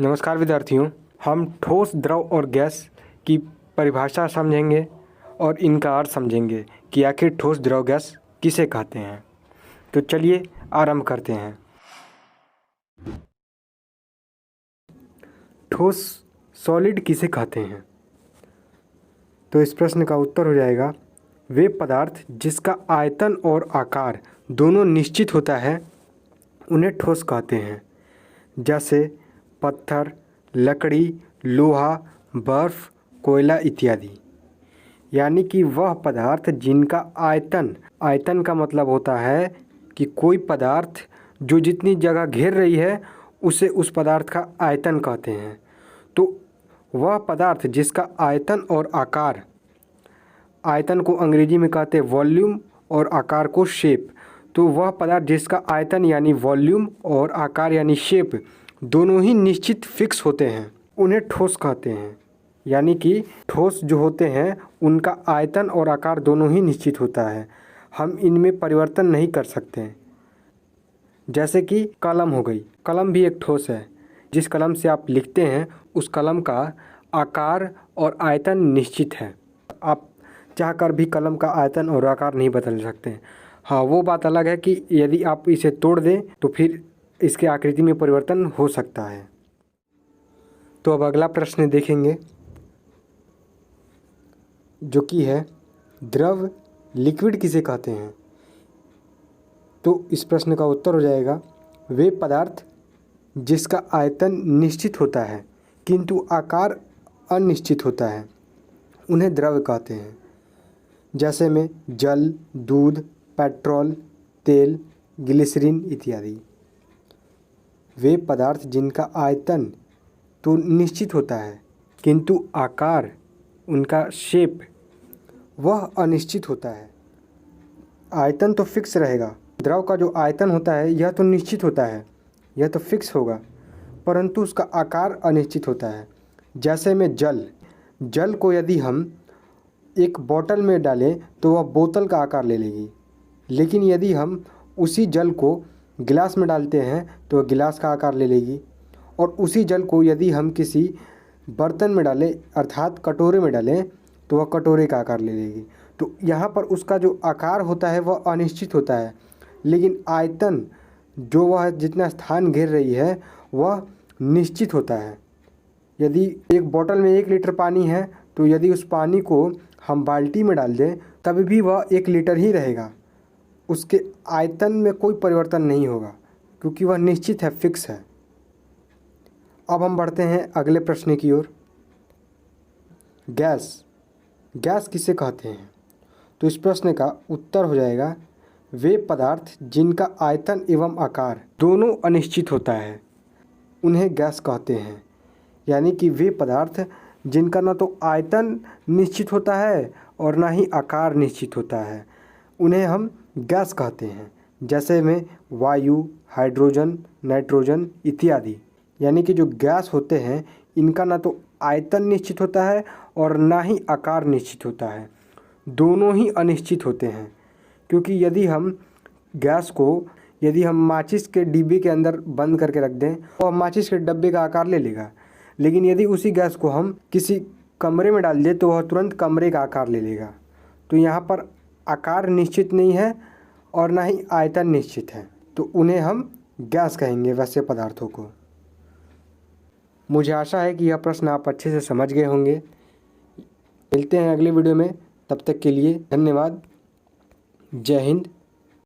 नमस्कार विद्यार्थियों, हम ठोस, द्रव और गैस की परिभाषा समझेंगे और इनका अर्थ समझेंगे कि आखिर ठोस, द्रव, गैस किसे कहते हैं। तो चलिए आरंभ करते हैं। ठोस सॉलिड किसे कहते हैं? तो इस प्रश्न का उत्तर हो जाएगा वे पदार्थ जिसका आयतन और आकार दोनों निश्चित होता है उन्हें ठोस कहते हैं। जैसे पत्थर, लकड़ी, लोहा, बर्फ, कोयला इत्यादि। यानी कि वह पदार्थ जिनका आयतन का मतलब होता है कि कोई पदार्थ जो जितनी जगह घेर रही है उसे उस पदार्थ का आयतन कहते हैं। तो वह पदार्थ जिसका आयतन और आकार, आयतन को अंग्रेजी में कहते हैं वॉल्यूम और आकार को शेप, तो वह पदार्थ जिसका आयतन यानी वॉल्यूम और आकार यानी शेप दोनों ही निश्चित फिक्स होते हैं उन्हें ठोस कहते हैं। यानी कि ठोस जो होते हैं उनका आयतन और आकार दोनों ही निश्चित होता है, हम इनमें परिवर्तन नहीं कर सकते। जैसे कि कलम हो गई, कलम भी एक ठोस है। जिस कलम से आप लिखते हैं उस कलम का आकार और आयतन निश्चित है, आप चाहकर भी कलम का आयतन और आकार नहीं बदल सकते। हाँ, वो बात अलग है कि यदि आप इसे तोड़ दें तो फिर इसके आकृति में परिवर्तन हो सकता है। तो अब अगला प्रश्न देखेंगे जो कि है द्रव लिक्विड किसे कहते हैं। तो इस प्रश्न का उत्तर हो जाएगा वे पदार्थ जिसका आयतन निश्चित होता है किंतु आकार अनिश्चित होता है उन्हें द्रव कहते हैं। जैसे में जल, दूध, पेट्रोल, तेल, ग्लिसरीन इत्यादि। वे पदार्थ जिनका आयतन तो निश्चित होता है किंतु आकार, उनका शेप वह अनिश्चित होता है। आयतन तो फिक्स रहेगा, द्रव का जो आयतन होता है यह तो निश्चित होता है, यह तो फिक्स होगा, परंतु उसका आकार अनिश्चित होता है। जैसे में जल को यदि हम एक बोतल में डालें तो वह बोतल का आकार ले लेगी, लेकिन यदि हम उसी जल को गिलास में डालते हैं तो वह गिलास का आकार ले लेगी, और उसी जल को यदि हम किसी बर्तन में डालें अर्थात कटोरे में डालें तो वह कटोरे का आकार ले लेगी। तो यहाँ पर उसका जो आकार होता है वह अनिश्चित होता है, लेकिन आयतन जो वह जितना स्थान घेर रही है वह निश्चित होता है। यदि एक बोतल में 1 लीटर पानी है तो यदि उस पानी को हम बाल्टी में डाल दें तभी भी वह 1 लीटर ही रहेगा, उसके आयतन में कोई परिवर्तन नहीं होगा क्योंकि वह निश्चित है, फिक्स है। अब हम बढ़ते हैं अगले प्रश्न की ओर। गैस किसे कहते हैं? तो इस प्रश्न का उत्तर हो जाएगा वे पदार्थ जिनका आयतन एवं आकार दोनों अनिश्चित होता है उन्हें गैस कहते हैं। यानी कि वे पदार्थ जिनका ना तो आयतन निश्चित होता है और ना ही आकार निश्चित होता है उन्हें हम गैस कहते हैं। जैसे में वायु, हाइड्रोजन, नाइट्रोजन इत्यादि। यानी कि जो गैस होते हैं इनका ना तो आयतन निश्चित होता है और ना ही आकार निश्चित होता है, दोनों ही अनिश्चित होते हैं। क्योंकि यदि हम गैस को माचिस के डिब्बे के अंदर बंद करके रख दें तो माचिस के डब्बे का आकार ले लेगा, लेकिन यदि उसी गैस को हम किसी कमरे में डाल दें तो वह तुरंत कमरे का आकार ले लेगा। तो यहाँ पर आकार निश्चित नहीं है और ना ही आयतन निश्चित है, तो उन्हें हम गैस कहेंगे वैसे पदार्थों को। मुझे आशा है कि यह प्रश्न आप अच्छे से समझ गए होंगे। मिलते हैं अगले वीडियो में, तब तक के लिए धन्यवाद। जय हिंद,